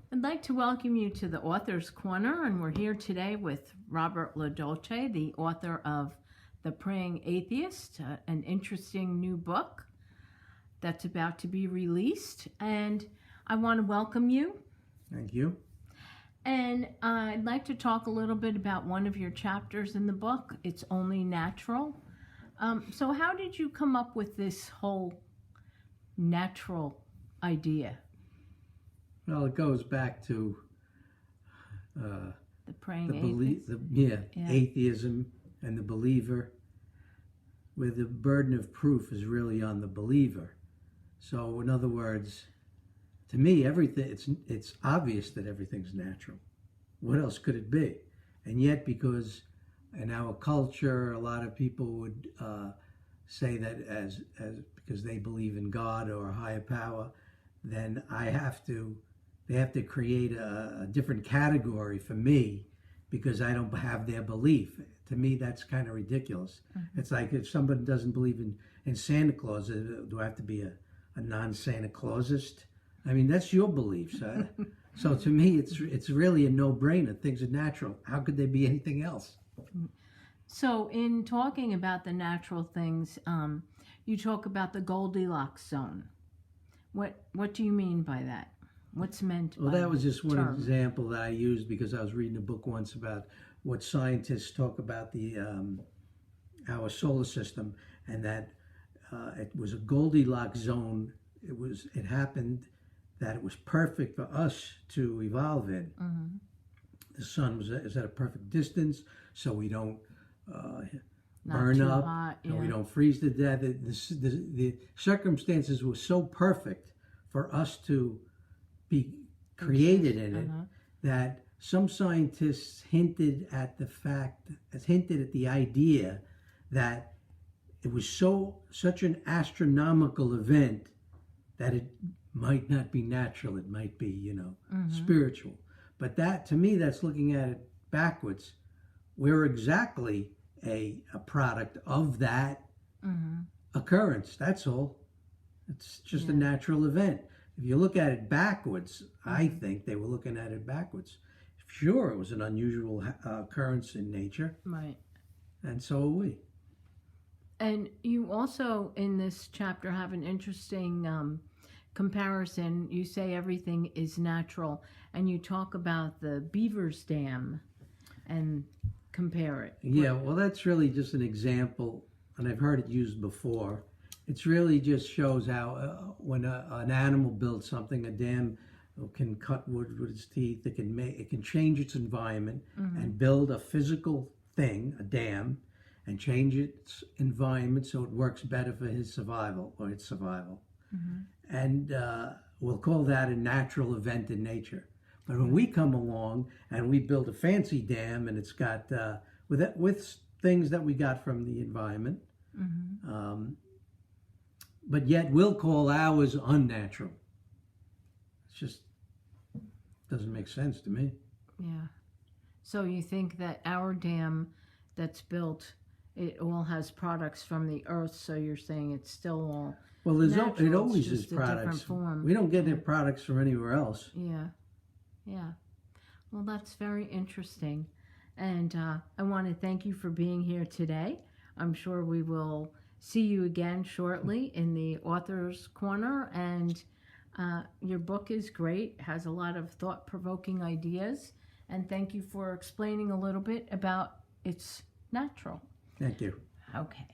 I'd like to welcome you to the Author's Corner, and we're here today with Robert LoDolce, the author of The Praying Atheist, an interesting new book that's about to be released. And I want to welcome you. Thank you. And I'd like to talk a little bit about one of your chapters in the book, It's Only Natural. So how did you come up with this whole natural idea? Well, it goes back to The Praying Atheist? Atheism and the believer, where the burden of proof is really on the believer. So, in other words, to me, it's obvious that everything's natural. What else could it be? And yet, because in our culture, a lot of people would say that as because they believe in God or a higher power, then they have to create a different category for me because I don't have their belief. To me, that's kind of ridiculous. Mm-hmm. It's like if somebody doesn't believe in Santa Claus, do I have to be a non-Santa Clausist? I mean, that's your belief. So to me, it's really a no-brainer. Things are natural. How could they be anything else? So in talking about the natural things, you talk about the Goldilocks zone. What do you mean by that? What's meant by that? Well, that was just one example that I used because I was reading a book once about what scientists talk about our solar system, and that it was a Goldilocks zone. It happened that it was perfect for us to evolve in. Mm-hmm. The sun is at a perfect distance, so we don't burn up, hot, and we don't freeze to death. The circumstances were so perfect for us to be created in it that some scientists hinted at the idea that it was such an astronomical event that it might not be natural. It might be, spiritual. But that, to me, that's looking at it backwards. We're exactly a product of that occurrence. That's all. It's just a natural event. If you look at it backwards, I think they were looking at it backwards. Sure, it was an unusual occurrence in nature. Right. And so are we. And you also, in this chapter, have an interesting comparison. You say everything is natural, and you talk about the Beaver's Dam and compare it. Yeah, well, that's really just an example, and I've heard it used before. It really just shows how when an animal builds something, a dam can cut wood with its teeth. It can change its environment and build a physical thing, a dam, and change its environment so it works better for his survival or its survival. Mm-hmm. And we'll call that a natural event in nature. But when we come along and we build a fancy dam and it's got with things that we got from the environment. But yet we'll call ours unnatural. It just doesn't make sense to me. Yeah. So you think that our dam that's built, it all has products from the earth, so you're saying it's still all natural. It always is products. We don't get their products from anywhere else. Yeah. Yeah. Well, that's very interesting. And I want to thank you for being here today. I'm sure we will see you again shortly in the Author's Corner, and your book is great, has a lot of thought-provoking ideas, and thank you for explaining a little bit about it's natural. Thank you. Okay.